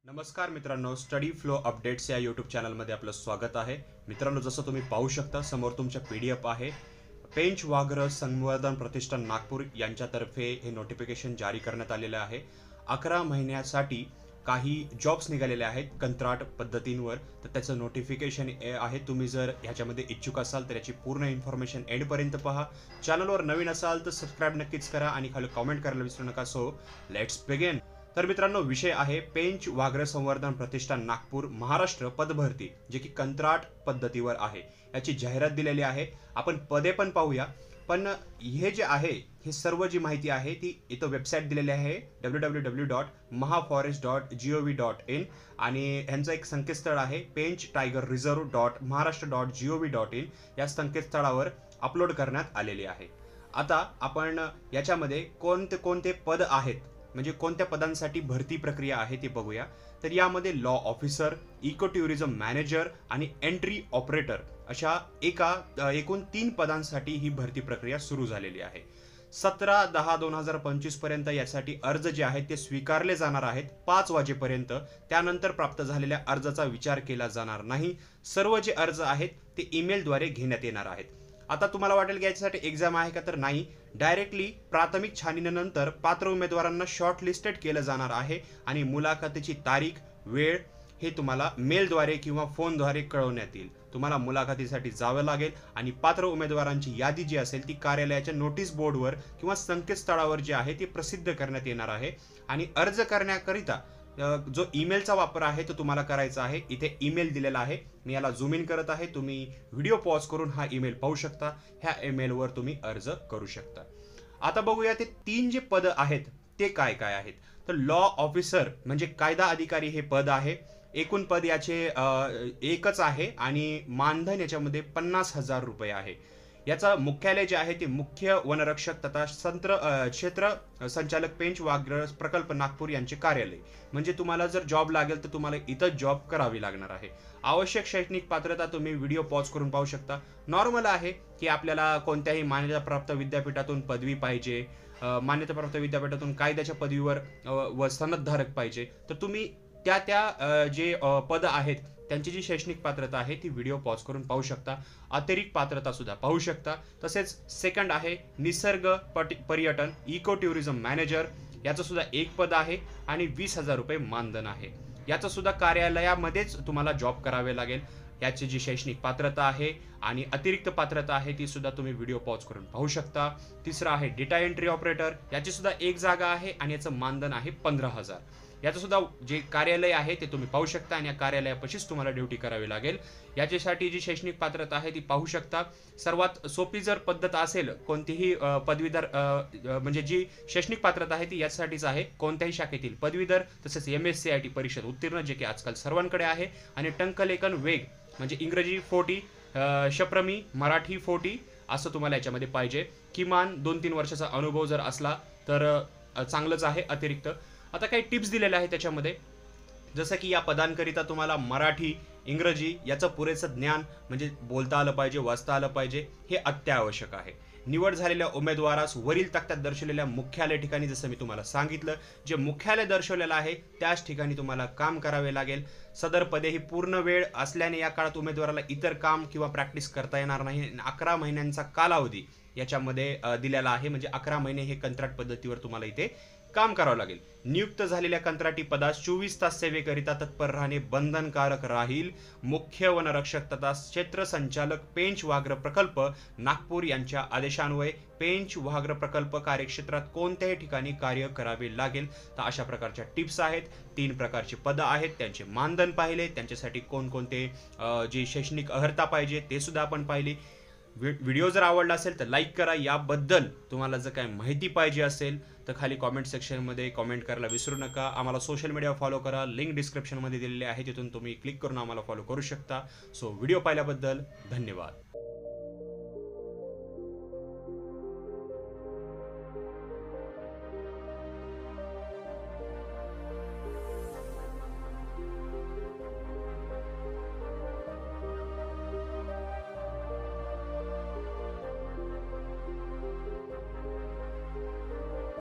नमस्कार मित्रांनो, steady flow updates या यूट्यूब चॅनलमध्ये आपलं स्वागत आहे. मित्रांनो, जसं तुम्ही पाहू शकता समोर तुमच्या PDF आहे. पेंच व्याघ्र संवर्धन प्रतिष्ठान नागपूर यांच्यातर्फे हे नोटिफिकेशन जारी करण्यात आलेलं आहे. 11 महिन्यासाठी काही जॉब्स निघालेले आहेत कंत्राट पद्धतींवर. तर त्याचं नोटिफिकेशन आहे. तुम्ही जर ह्याच्यामध्ये इच्छुक असाल तर याची पूर्ण इन्फॉर्मेशन एंडपर्यंत पहा. चॅनलवर नवीन असाल तर सबस्क्राईब नक्कीच करा आणि खाली कमेंट करायला विसरू नका. So let's begin. तर मित्रांनो, विषय आहे पेंच व्याघ्र संवर्धन प्रतिष्ठान नागपूर महाराष्ट्र पदभरती, जे की कंत्राट पद्धतीवर आहे. याची जाहिरात दिलेली आहे. आपण पदे पण पाहूया. पण हे जे आहे, हे सर्व जी माहिती आहे ती इथं वेबसाईट दिलेली आहे www.mahaforest.gov.in आणि ह्यांचं एक संकेतस्थळ आहे पेंच टायगर reserve.maharashtra.gov.in. या संकेतस्थळावर अपलोड करण्यात आलेली आहे. आता आपण याच्यामध्ये कोणते कोणते पद आहेत, म्हणजे कोणत्या पदांसाठी भरती प्रक्रिया आहे ते बघूया. तर यामध्ये law officer, eco tourism manager आणि एंट्री ऑपरेटर अशा एकूण 3 पदांसाठी ही भरती प्रक्रिया सुरू झालेली आहे. 17/10/2025 पर्यंत यासाठी अर्ज जे आहेत ते स्वीकारले जाणार आहेत 5 वाजेपर्यंत. त्यानंतर प्राप्त झालेल्या अर्जाचा विचार केला जाणार नाही. सर्व जे अर्ज आहेत ते ईमेलद्वारे घेण्यात येणार आहेत. आता तुम्हाला वाटेल की याच्यासाठी एक्झाम आहे का, तर नाही. डायरेक्टली प्राथमिक छाननीनंतर पात्र उमेदवारांना शॉर्टलिस्टेड केलं जाणार आहे आणि मुलाखतीची तारीख, वेळ हे तुम्हाला मेलद्वारे किंवा फोनद्वारे कळवण्यात येईल. तुम्हाला मुलाखतीसाठी जावं लागेल आणि पात्र उमेदवारांची यादी जी असेल ती कार्यालयाच्या नोटीस बोर्डवर किंवा संकेतस्थळावर जे आहे ती प्रसिद्ध करण्यात येणार आहे. आणि अर्ज करण्याकरिता जो ईमेलचा वापर आहे तो तुम्हाला करायचा आहे. इथे ईमेल दिलेला आहे. मी याला झूम इन करत आहे. तुम्ही व्हिडिओ पॉज करून हा ईमेल पाहू शकता. ह्या ईमेलवर तुम्ही अर्ज करू शकता. आता बघूया ते 3 जे पद आहेत ते काय काय आहेत. तर लॉ ऑफिसर म्हणजे कायदा अधिकारी हे पद आहे. एकूण पद याचे एकच आहे आणि मानधन याच्यामध्ये 50,000 रुपये आहे. याचा मुख्यालय जे आहे ते मुख्य वनरक्षक तथा क्षेत्र संचालक पेंच व्याघ्र प्रकल्प नागपूर यांचे कार्यालय. म्हणजे तुम्हाला जर जॉब लागेल तर तुम्हाला इथं जॉब करावी लागणार आहे. आवश्यक शैक्षणिक पात्रता तुम्ही व्हिडिओ पॉज करून पाहू शकता. नॉर्मल आहे की आपल्याला कोणत्याही मान्यताप्राप्त विद्यापीठातून पदवी पाहिजे, मान्यताप्राप्त विद्यापीठातून कायद्याच्या पदवीवर व सनदधारक पाहिजे. तर तुम्ही त्या जे पद आहेत त्यांची जी शैक्षणिक पात्रता आहे ती व्हिडिओ पॉज करून पाहू शकता. अतिरिक्त पात्रता सुद्धा पाहू शकता. तसेच सेकंड आहे निसर्ग पर्यटन इको टुरिझम मॅनेजर. याचं सुद्धा एक पद आहे आणि 20,000 रुपये मानधन आहे. याचं सुद्धा कार्यालयामध्येच तुम्हाला जॉब करावे लागेल. याची जी शैक्षणिक पात्रता आहे आणि अतिरिक्त पात्रता आहे ती सुद्धा तुम्ही व्हिडिओ पॉज करून पाहू शकता. तिसरा आहे डेटा एंट्री ऑपरेटर. याची सुद्धा एक जागा आहे आणि याचं मानधन आहे 15,000. याचं सुद्धा जे कार्यालय आहे ते तुम्ही पाहू शकता आणि या कार्यालयापाशीच तुम्हाला ड्युटी करावी लागेल. याच्यासाठी जी शैक्षणिक पात्रता आहे ती पाहू शकता. सर्वात सोपी जर पद्धत असेल कोणतीही पदवीधर म्हणजे जी शैक्षणिक पात्रता आहे ती यासाठीच आहे. कोणत्याही शाखेतील पदवीधर तसेच MSc IT परीक्षा उत्तीर्ण, जे की आजकाल सर्वांकडे आहे. आणि टंकलेखन वेग म्हणजे इंग्रजी 40, शप्रमी मराठी 40 असं तुम्हाला याच्यामध्ये पाहिजे. किमान 2-3 वर्षाचा अनुभव जर असला तर चांगलंच आहे. अतिरिक्त आता काही टिप्स दिलेल्या आहेत त्याच्यामध्ये, जसं की या पदांकरिता तुम्हाला मराठी, इंग्रजी याचं पुरेसं ज्ञान म्हणजे बोलता आलं पाहिजे, वाचता आलं पाहिजे, हे अत्यावश्यक आहे. निवड झालेल्या उमेदवारास वरील तक्त्यात दर्शवलेल्या मुख्यालय ठिकाणी, जसं मी तुम्हाला सांगितलं, जे मुख्यालय दर्शवलेलं आहे त्याच ठिकाणी तुम्हाला काम करावे लागेल. सदर पदे ही पूर्ण वेळ असल्याने या काळात उमेदवाराला इतर काम किंवा प्रॅक्टिस करता येणार नाही. 11 महिन्यांचा कालावधी याच्यामध्ये दिलेला आहे. म्हणजे 11 महिने हे कंत्राट पद्धतीवर तुम्हाला इथे काम करावं लागेल. नियुक्त झालेल्या कंत्राटी पदास 24 तास सेवेकरिता तत्पर राहणे बंधनकारक राहील. मुख्य वनरक्षक तथा क्षेत्र संचालक पेंच व्याघ्र प्रकल्प नागपूर यांच्या आदेशान्वये पेंच व्याघ्र प्रकल्प कार्यक्षेत्रात कोणत्याही ठिकाणी कार्य करावे लागेल. तर अशा प्रकारच्या टिप्स आहेत. 3 प्रकारची पदं आहेत, त्यांचे मानधन पाहिले, त्यांच्यासाठी कोणकोणते जी शैक्षणिक अर्हता पाहिजे ते सुद्धा आपण पाहिली. व्हिडिओ जर आवडला असेल तर लाईक करा. याबद्दल तुम्हाला जर काही माहिती पाहिजे असेल तर खाली कॉमेंट सेक्शनमध्ये कॉमेंट करायला विसरू नका. आम्हाला सोशल मीडिया फॉलो करा. लिंक डिस्क्रिप्शनमध्ये दिलेली आहे, तिथून तुम्ही क्लिक करून आम्हाला फॉलो करू शकता. सो व्हिडिओ पाहिल्याबद्दल धन्यवाद.